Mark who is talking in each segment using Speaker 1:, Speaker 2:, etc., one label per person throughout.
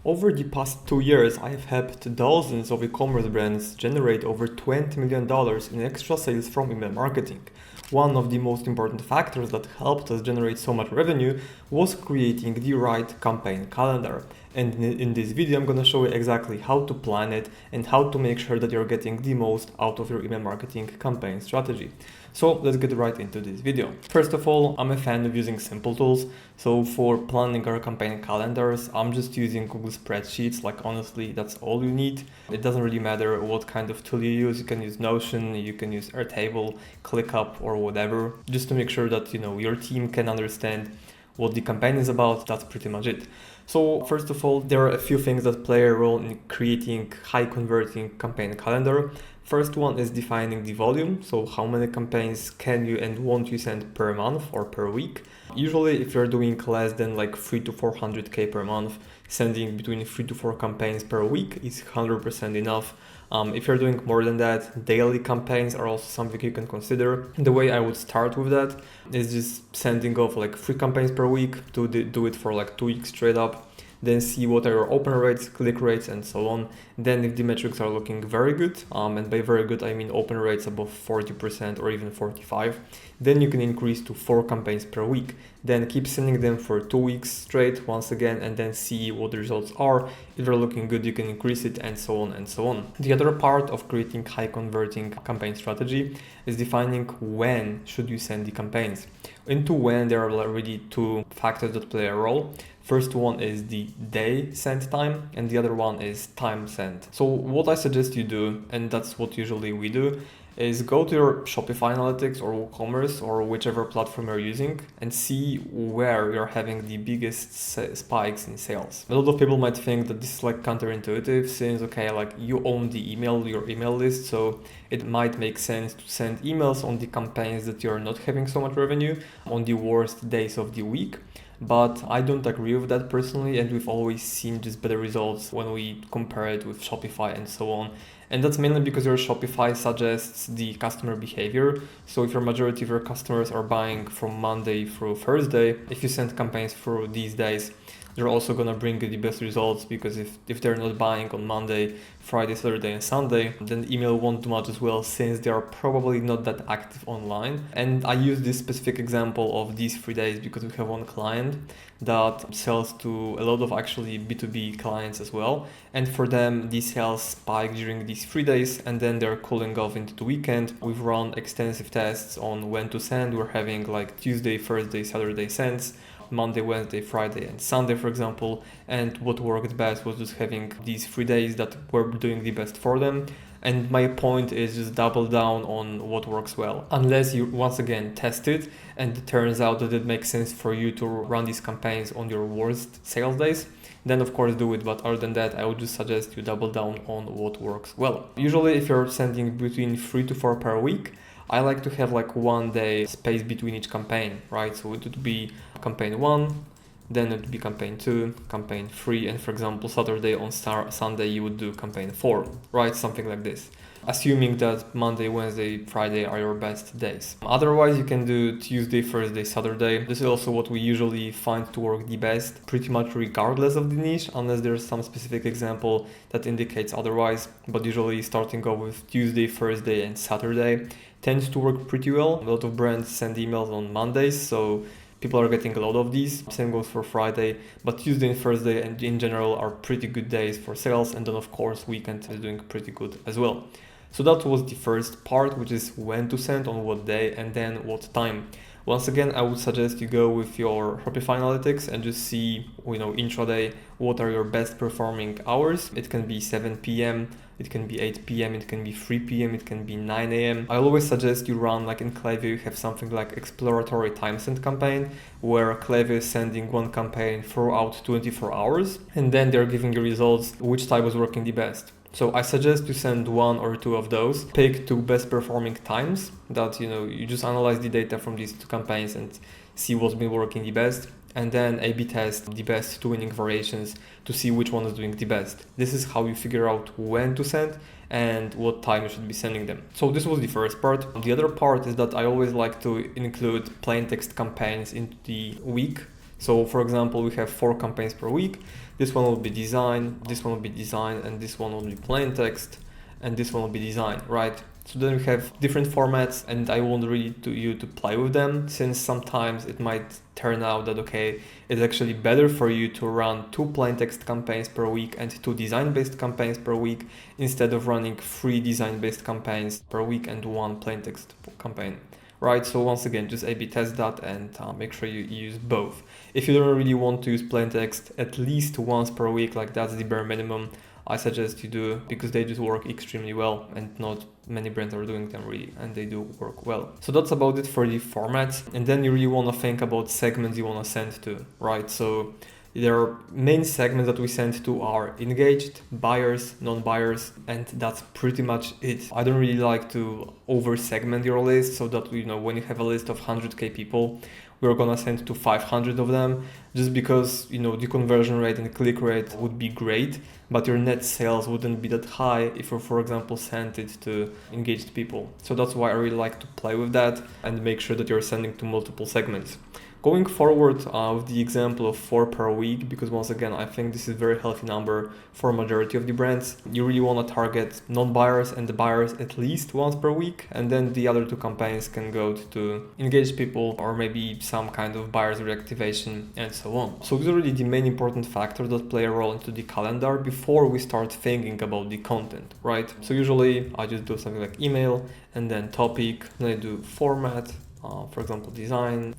Speaker 1: Over the past 2 years, I have helped dozens of e-commerce brands generate over $20 million in extra sales from email marketing. One of the most important factors that helped us generate so much revenue was creating the right campaign calendar. And in this video, I'm going to show you exactly how to plan it and how to make sure that you're getting the most out of your email marketing campaign strategy. So let's get right into this video. First of all, I'm a fan of using simple tools. So for planning our campaign calendars, I'm just using Google Spreadsheets. Like honestly, that's all you need. It doesn't really matter what kind of tool you use. You can use Notion, you can use Airtable, ClickUp, or whatever, just to make sure that your team can understand what the campaign is about. That's pretty much it. So first of all, there are a few things that play a role in creating high converting campaign calendar. First one is defining the volume. So how many campaigns can you and won't you send per month or per week? Usually if you're doing less than like 3 to 400K per month, sending between 3 to 4 campaigns per week is 100% enough. If you're doing more than that, daily campaigns are also something you can consider. The way I would start with that is just sending off like 3 campaigns per week, do it for like 2 weeks straight up. Then see what are your open rates, click rates, and so on. Then if the metrics are looking very good, and by very good I mean open rates above 40% or even 45%, then you can increase to 4 campaigns per week. Then keep sending them for 2 weeks straight once again, and then see what the results are. If they're looking good, you can increase it, and so on and so on. The other part of creating high converting campaign strategy is defining when should you send the campaigns. Into when, there are already 2 factors that play a role. First one is the day sent time, and the other one is time sent. So what I suggest you do, and that's what usually we do, is go to your Shopify Analytics or WooCommerce or whichever platform you're using and see where you're having the biggest spikes in sales. A lot of people might think that this is like counterintuitive, since like you own your email list, so it might make sense to send emails on the campaigns that you're not having so much revenue on the worst days of the week. But I don't agree with that personally, and we've always seen just better results when we compare it with Shopify and so on. And that's mainly because your Shopify suggests the customer behavior. So if your majority of your customers are buying from Monday through Thursday, if you send campaigns through these days, they're also going to bring you the best results, because if they're not buying on Monday, Friday, Saturday, and Sunday, then email won't do much as well, since they are probably not that active online. And I use this specific example of these 3 days because we have one client that sells to a lot of actually B2B clients as well. And for them, the sales spike during these 3 days, and then they're cooling off into the weekend. We've run extensive tests on when to send. We're having like Tuesday, Thursday, Saturday sends, Monday, Wednesday, Friday, and Sunday, for example. And what worked best was just having these 3 days that were doing the best for them. And my point is just double down on what works well. Unless you once again test it and it turns out that it makes sense for you to run these campaigns on your worst sales days, then of course do it. But other than that, I would just suggest you double down on what works well. Usually if you're sending between 3 to 4 per week, I like to have like 1 day space between each campaign, right? So it would be campaign 1, then it would be campaign 2, campaign 3, and for example, Saturday on Sunday, you would do campaign 4, right? Something like this. Assuming that Monday, Wednesday, Friday are your best days. Otherwise, you can do Tuesday, Thursday, Saturday. This is also what we usually find to work the best, pretty much regardless of the niche, unless there's some specific example that indicates otherwise. But usually starting off with Tuesday, Thursday, and Saturday tends to work pretty well. A lot of brands send emails on Mondays, so people are getting a lot of these. Same goes for Friday, but Tuesday and Thursday and in general are pretty good days for sales. And then of course weekend is doing pretty good as well. So that was the first part, which is when to send, on what day, and then what time. Once again, I would suggest you go with your Shopify Analytics and just see, intraday, what are your best performing hours. It can be 7 p.m., it can be 8 p.m., it can be 3 p.m., it can be 9 a.m. I always suggest you run, like in Klaviyo, you have something like exploratory time send campaign, where Klaviyo is sending one campaign throughout 24 hours, and then they're giving you results, which type was working the best. So I suggest you send 1 or 2 of those, pick 2 best performing times that, you just analyze the data from these 2 campaigns and see what's been working the best, and then A/B test the best 2 winning variations to see which one is doing the best. This is how you figure out when to send and what time you should be sending them. So this was the first part. The other part is that I always like to include plain text campaigns into the week. So for example, we have 4 campaigns per week. This one will be design, this one will be design, and this one will be plain text, and this one will be design, right? So then we have different formats, and I want really you to play with them, since sometimes it might turn out that, okay, it's actually better for you to run 2 plain text campaigns per week and 2 design-based campaigns per week, instead of running 3 design-based campaigns per week and 1 plain text campaign. Right, so once again, just A/B test that and make sure you use both. If you don't really want to use plain text at least once per week, like that's the bare minimum, I suggest you do, because they just work extremely well and not many brands are doing them really, and they do work well. So that's about it for the formats. And then you really want to think about segments you want to send to, right? So there are main segments that we send to are engaged, buyers, non-buyers, and that's pretty much it. I don't really like to over segment your list, so that, you know, when you have a list of 100k people, we're gonna send to 500 of them, just because, you know, the conversion rate and click rate would be great, but your net sales wouldn't be that high if you, for example, sent it to engaged people. So that's why I really like to play with that and make sure that you're sending to multiple segments. Going forward with the example of 4 per week, because once again, I think this is a very healthy number for a majority of the brands. You really want to target non-buyers and the buyers at least once per week, and then the other 2 campaigns can go to engaged people or maybe some kind of buyers reactivation and so on. So these are really the main important factors that play a role into the calendar before we start thinking about the content, right? So usually I just do something like email and then topic, then I do format, for example, design,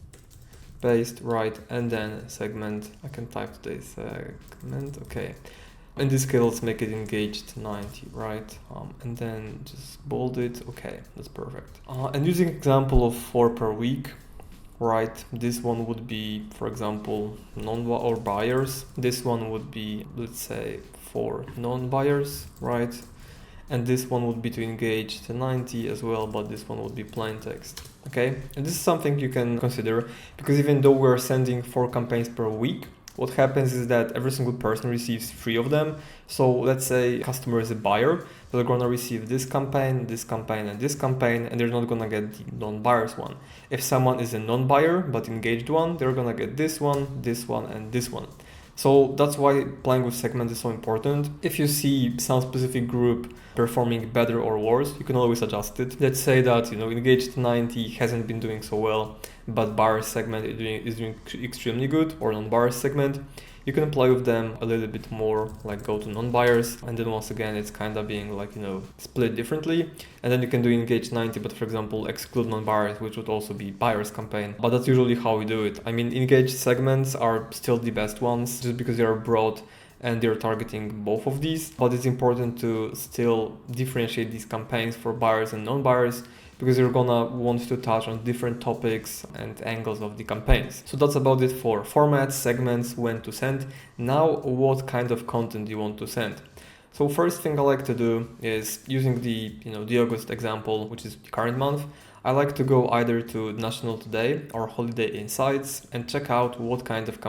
Speaker 1: based, right, and then segment. I can type today's segment, okay. In this case, let's make it engaged 90, right? And then just bold it, okay, that's perfect. And using example of 4 per week, right, this one would be, for example, or buyers. This one would be, let's say, for non-buyers, right? And this one would be to engage to 90 as well, but this one would be plain text. Okay, and this is something you can consider, because even though we're sending 4 campaigns per week, what happens is that every single person receives 3 of them. So let's say customer is a buyer, they're gonna receive this campaign, and this campaign, and they're not gonna get the non-buyers one. If someone is a non-buyer but engaged one, they're gonna get this one, and this one. So that's why playing with segments is so important. If you see some specific group performing better or worse, you can always adjust it. Let's say that, you know, engaged 90 hasn't been doing so well, but buyer segment is doing extremely good, or non-buyer segment. You can play with them a little bit more, like go to non-buyers, and then once again it's kind of being like, you know, split differently. And then you can do engage 90, but for example exclude non-buyers, which would also be buyers campaign. But that's usually how we do it. I mean, engaged segments are still the best ones, just because they are broad and they're targeting both of these. But it's important to still differentiate these campaigns for buyers and non-buyers, because you're gonna want to touch on different topics and angles of the campaigns. So that's about it for formats, segments, when to send. Now, what kind of content you want to send? So first thing I like to do is, using the August example, which is the current month, I like to go either to National Today or Holiday Insights and check out what kind of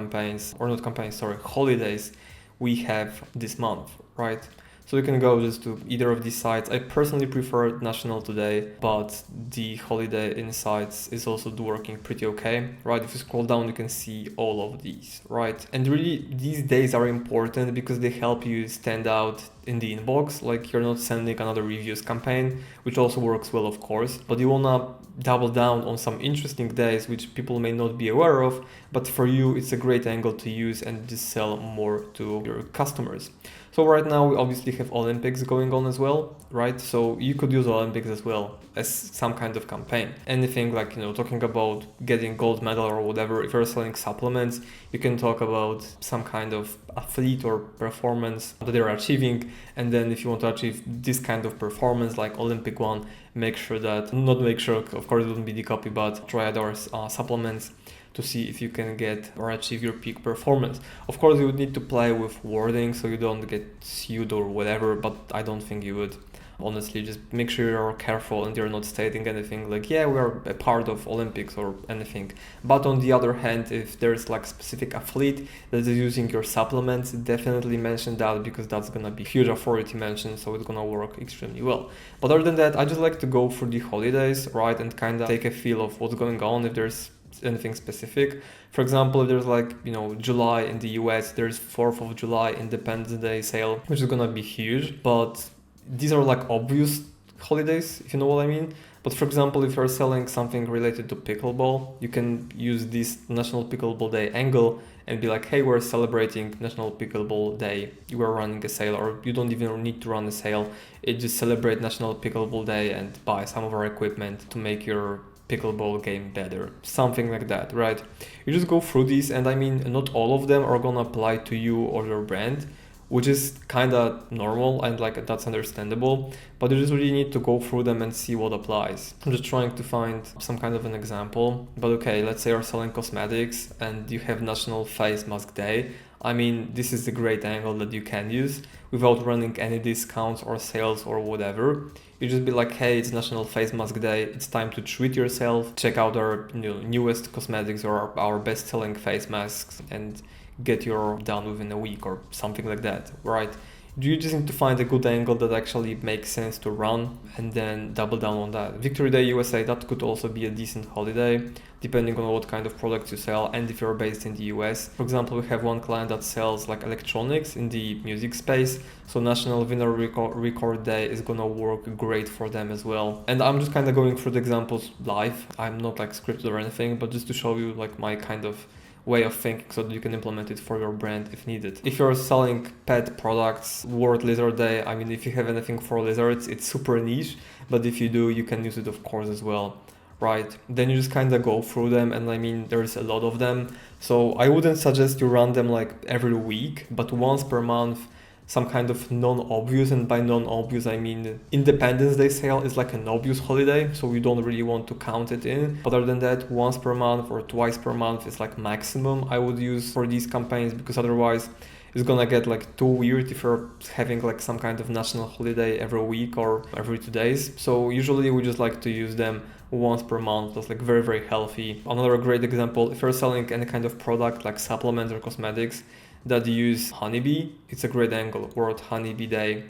Speaker 1: holidays we have this month, right? So you can go just to either of these sites. I personally prefer National Today, but the Holiday Insights is also working pretty okay, right? If you scroll down, you can see all of these, right? And really, these days are important because they help you stand out in the inbox. Like, you're not sending another reviews campaign, which also works well, of course, but you wanna double down on some interesting days which people may not be aware of, but for you it's a great angle to use and just sell more to your customers. So right now we obviously have Olympics going on as well, right? So you could use Olympics as well as some kind of campaign. Anything like, talking about getting gold medal or whatever. If you're selling supplements, you can talk about some kind of athlete or performance that they're achieving. And then if you want to achieve this kind of performance like Olympic one, of course it wouldn't be the copy, but try other supplements to see if you can get or achieve your peak performance. Of course, you would need to play with wording so you don't get sued or whatever, but I don't think you would. Honestly, just make sure you're careful and you're not stating anything like, yeah, we are a part of Olympics or anything. But on the other hand, if there's like specific athlete that is using your supplements, definitely mention that, because that's gonna be huge authority mention, so it's gonna work extremely well. But other than that, I just like to go for the holidays, right, and kind of take a feel of what's going on. If there's anything specific. For example, if there's like, July in the US, there's 4th of July Independence Day sale, which is gonna be huge, but these are like obvious holidays, if you know what I mean. But for example, if you're selling something related to pickleball, you can use this National Pickleball Day angle and be like, hey, we're celebrating National Pickleball Day. You are running a sale, or you don't even need to run a sale. It just celebrate National Pickleball Day and buy some of our equipment to make your pickleball game better. Something like that, right? You just go through these, and I mean, not all of them are gonna apply to you or your brand, which is kind of normal and like that's understandable, but you just really need to go through them and see what applies. I'm just trying to find some kind of an example, but okay, let's say you're selling cosmetics and you have National Face Mask Day. I mean, this is a great angle that you can use without running any discounts or sales or whatever. You just be like, hey, it's National Face Mask Day. It's time to treat yourself. Check out our newest cosmetics or our best-selling face masks and get your done within a week or something like that, right? You just need to find a good angle that actually makes sense to run and then double down on that. Victory Day USA, that could also be a decent holiday depending on what kind of products you sell and if you're based in the US. For example, we have one client that sells like electronics in the music space, so National Vinyl Record Day is gonna work great for them as well. And I'm just kind of going through the examples live. I'm not like scripted or anything, but just to show you like my kind of way of thinking so that you can implement it for your brand if needed. If you're selling pet products, World Lizard Day, I mean, if you have anything for lizards, it's super niche, but if you do, you can use it of course as well, right? Then you just kind of go through them, and I mean, there's a lot of them, so I wouldn't suggest you run them like every week, but once per month, some kind of non-obvious, and by non-obvious I mean Independence Day sale is like an obvious holiday, so we don't really want to count it in. Other than that, once per month or twice per month is like maximum I would use for these campaigns, because otherwise it's gonna get like too weird if you're having like some kind of national holiday every week or every 2 days. So usually we just like to use them once per month. That's like very, very healthy. Another great example, if you're selling any kind of product like supplements or cosmetics that use honeybee, it's a great angle. World Honeybee Day,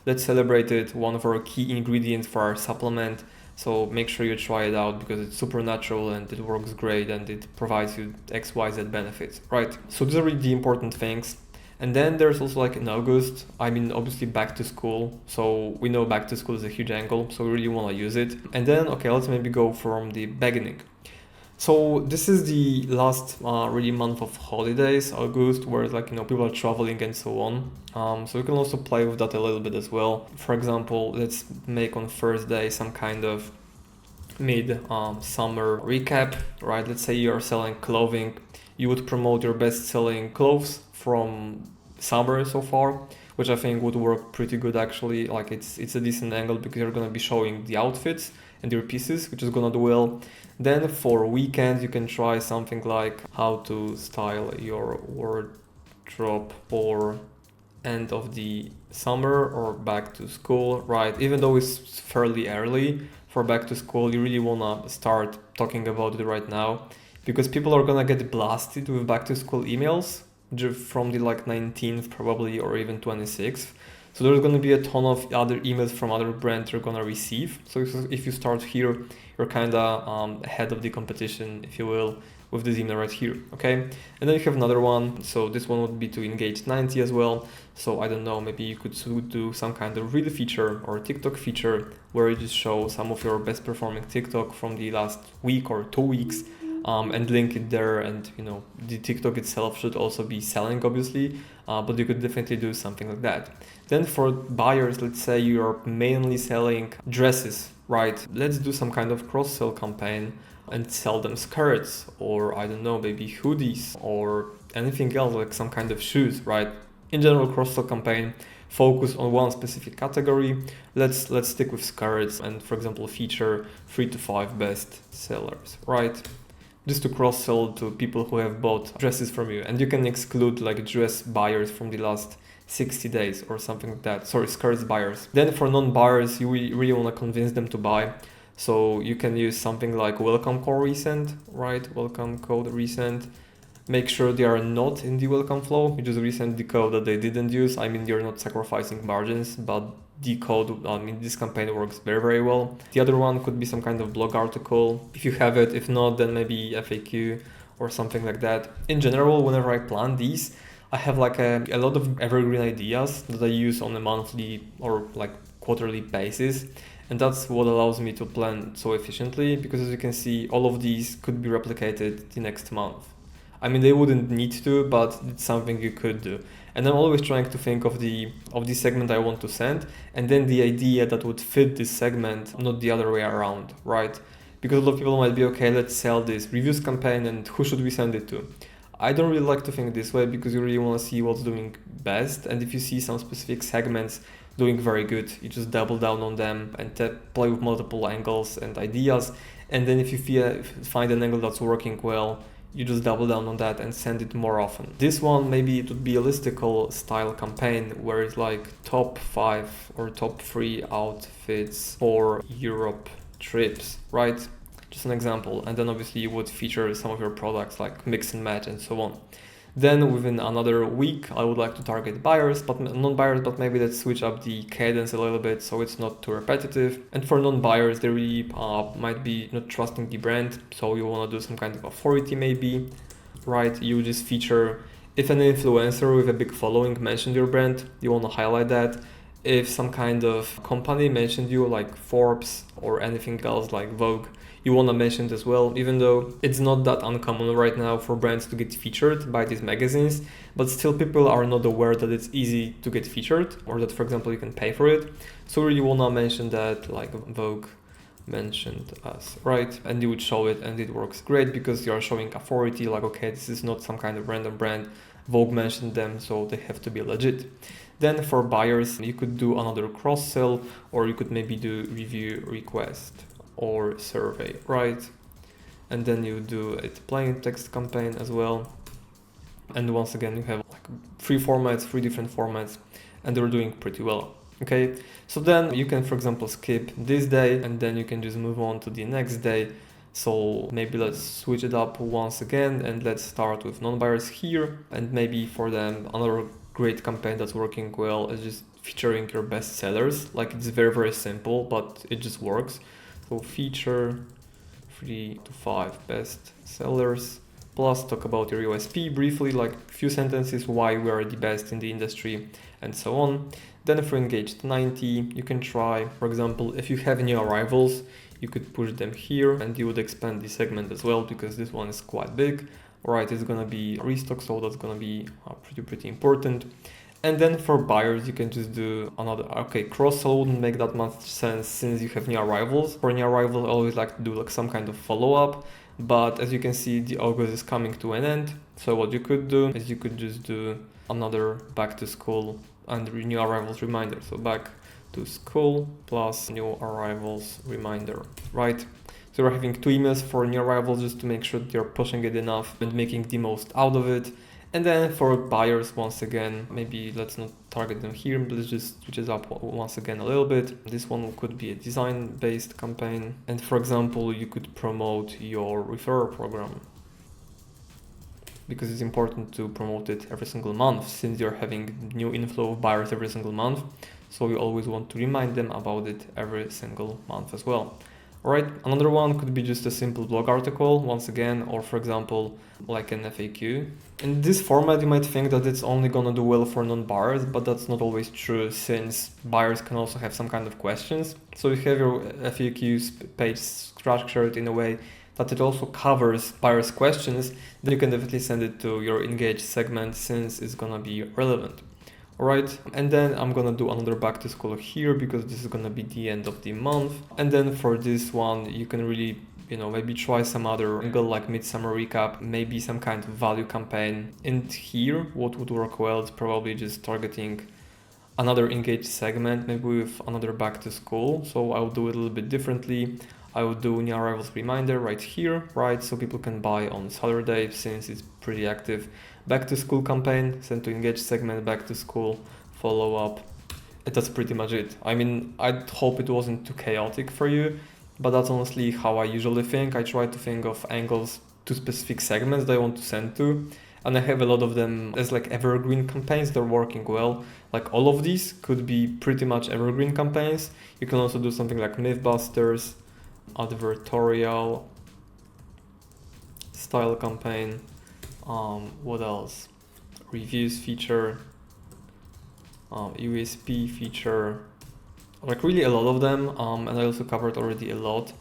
Speaker 1: let's celebrate it, one of our key ingredients for our supplement. So make sure you try it out because it's super natural and it works great and it provides you XYZ benefits, right? So these are really the important things. And then there's also like in August, I mean, obviously back to school. So we know back to school is a huge angle, so we really want to use it. And then, okay, let's maybe go from the beginning. So this is the last really month of holidays, August, where like, people are traveling and so on. So you can also play with that a little bit as well. For example, let's make on first day some kind of mid-summer recap, right? Let's say you're selling clothing. You would promote your best-selling clothes from summer so far, which I think would work pretty good actually. Like it's a decent angle because you're going to be showing the outfits and your pieces, which is going to do well. Then for weekends, you can try something like how to style your wardrobe for end of the summer or back to school, right? Even though it's fairly early for back to school, you really want to start talking about it right now because people are going to get blasted with back to school emails from the like 19th probably or even 26th. So there's going to be a ton of other emails from other brands you're going to receive. So if you start here, you're kind of ahead of the competition, if you will, with this email right here, okay? And then you have another one. So this one would be to engage 90 as well. So I don't know, maybe you could do some kind of reel feature or TikTok feature where you just show some of your best performing TikTok from the last week or 2 weeks. And link it there, and the TikTok itself should also be selling obviously, but you could definitely do something like that. Then for buyers, let's say you're mainly selling dresses, right? Let's do some kind of cross-sell campaign and sell them skirts, or I don't know, maybe hoodies or anything else, like some kind of shoes, right? In general, cross-sell campaign, focus on one specific category. Let's stick with skirts and, for example, feature 3 to 5 best sellers, right? Just to cross-sell to people who have bought dresses from you. And you can exclude like dress buyers from the last 60 days or something like that. Sorry, skirts buyers. Then for non-buyers, you really want to convince them to buy. So you can use something like welcome code recent, right? Welcome code recent. Make sure they are not in the welcome flow. You just resend the code that they didn't use. I mean, you're not sacrificing margins, but the code, I mean, this campaign works very, very well. The other one could be some kind of blog article, if you have it. If not, then maybe FAQ or something like that. In general, whenever I plan these, I have like a lot of evergreen ideas that I use on a monthly or like quarterly basis. And that's what allows me to plan so efficiently, because as you can see, all of these could be replicated the next month. I mean, they wouldn't need to, but it's something you could do. And I'm always trying to think of the segment I want to send, and then the idea that would fit this segment, not the other way around, right? Because a lot of people might be, okay, let's sell this reviews campaign, and who should we send it to? I don't really like to think this way, because you really want to see what's doing best. And if you see some specific segments doing very good, you just double down on them and play with multiple angles and ideas. And then if you find an angle that's working well, you just double down on that and send it more often. This one, maybe it would be a listicle style campaign where it's like top 5 or top 3 outfits for Europe trips, right? Just an example. And then obviously you would feature some of your products like mix and match and so on. Then within another week, I would like to target buyers, but non-buyers, but maybe let's switch up the cadence a little bit so it's not too repetitive. And for non-buyers, they really might be not trusting the brand. So you want to do some kind of authority maybe, right? You just feature, if an influencer with a big following mentioned your brand, you want to highlight that. If some kind of company mentioned you like Forbes or anything else like Vogue, you want to mention it as well, even though it's not that uncommon right now for brands to get featured by these magazines, but still people are not aware that it's easy to get featured, or that, for example, you can pay for it. So you want to mention that like Vogue mentioned us, right? And you would show it, and it works great because you are showing authority, like, okay, this is not some kind of random brand. Vogue mentioned them, so they have to be legit. Then for buyers, you could do another cross-sell, or you could maybe do review request or survey, right? And then you do it plain text campaign as well. And once again, you have like 3 different formats, and they're doing pretty well. Okay, so then you can, for example, skip this day, and then you can just move on to the next day. So maybe let's switch it up once again, and let's start with non-buyers here. And maybe for them, another great campaign that's working well is just featuring your best sellers. Like, it's very, very simple, but it just works. So feature 3 to 5 best sellers, plus talk about your USP briefly, like a few sentences why we are the best in the industry and so on. Then if you're engaged 90, you can try, for example, if you have new arrivals, you could push them here, and you would expand the segment as well, because this one is quite big. All right, it's gonna be restock, so that's gonna be pretty important. And then for buyers, you can just do another, okay, cross-sell wouldn't make that much sense since you have new arrivals. For new arrivals, I always like to do like some kind of follow-up, but as you can see, the August is coming to an end. So what you could do is you could just do another back to school and new arrivals reminder. So back to school plus new arrivals reminder, right? So we're having 2 emails for new arrivals just to make sure that you're pushing it enough and making the most out of it. And then for buyers, once again, maybe let's not target them here, but let's just switch it up once again a little bit. This one could be a design-based campaign. And for example, you could promote your referral program, because it's important to promote it every single month since you're having new inflow of buyers every single month. So you always want to remind them about it every single month as well. All right, another one could be just a simple blog article, once again, or for example, like an FAQ. In this format, you might think that it's only gonna do well for non-buyers, but that's not always true, since buyers can also have some kind of questions. So you have your FAQ page structured in a way that it also covers buyers' questions, then you can definitely send it to your engaged segment since it's gonna be relevant. Alright, and then I'm gonna do another back to school here because this is gonna be the end of the month. And then for this one, you can really, maybe try some other angle like midsummer recap, maybe some kind of value campaign. And here, what would work well is probably just targeting another engaged segment, maybe with another back to school. So I would do it a little bit differently. I would do new arrivals reminder right here, right? So people can buy on Saturday since it's pretty active. Back to school campaign, send to engaged segment, back to school, follow up. And that's pretty much it. I mean, I hope it wasn't too chaotic for you, but that's honestly how I usually think. I try to think of angles to specific segments that I want to send to. And I have a lot of them as like evergreen campaigns. They're working well. Like all of these could be pretty much evergreen campaigns. You can also do something like Mythbusters, advertorial, style campaign. What else? Reviews feature, USP feature, like really a lot of them. And I also covered already a lot.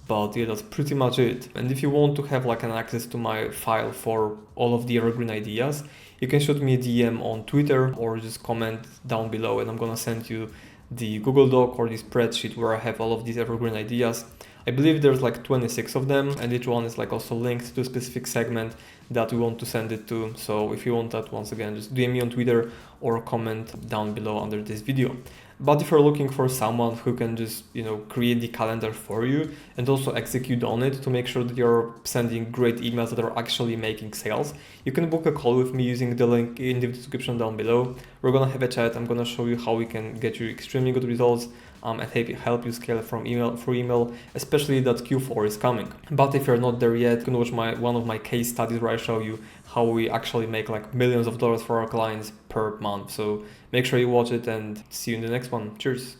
Speaker 1: But yeah, that's pretty much it. And if you want to have like an access to my file for all of the evergreen ideas, you can shoot me a DM on Twitter or just comment down below and I'm gonna send you the Google Doc or the spreadsheet where I have all of these evergreen ideas. I believe there's like 26 of them and each one is like also linked to a specific segment that we want to send it to. So if you want that, once again, just DM me on Twitter or comment down below under this video. But if you're looking for someone who can just, create the calendar for you and also execute on it to make sure that you're sending great emails that are actually making sales, you can book a call with me using the link in the description down below. We're gonna have a chat. I'm gonna show you how we can get you extremely good results and help you scale through email, especially that Q4 is coming. But if you're not there yet, you can watch one of my case studies where I show you how we actually make like millions of dollars for our clients per month. So make sure you watch it and see you in the next one. Cheers.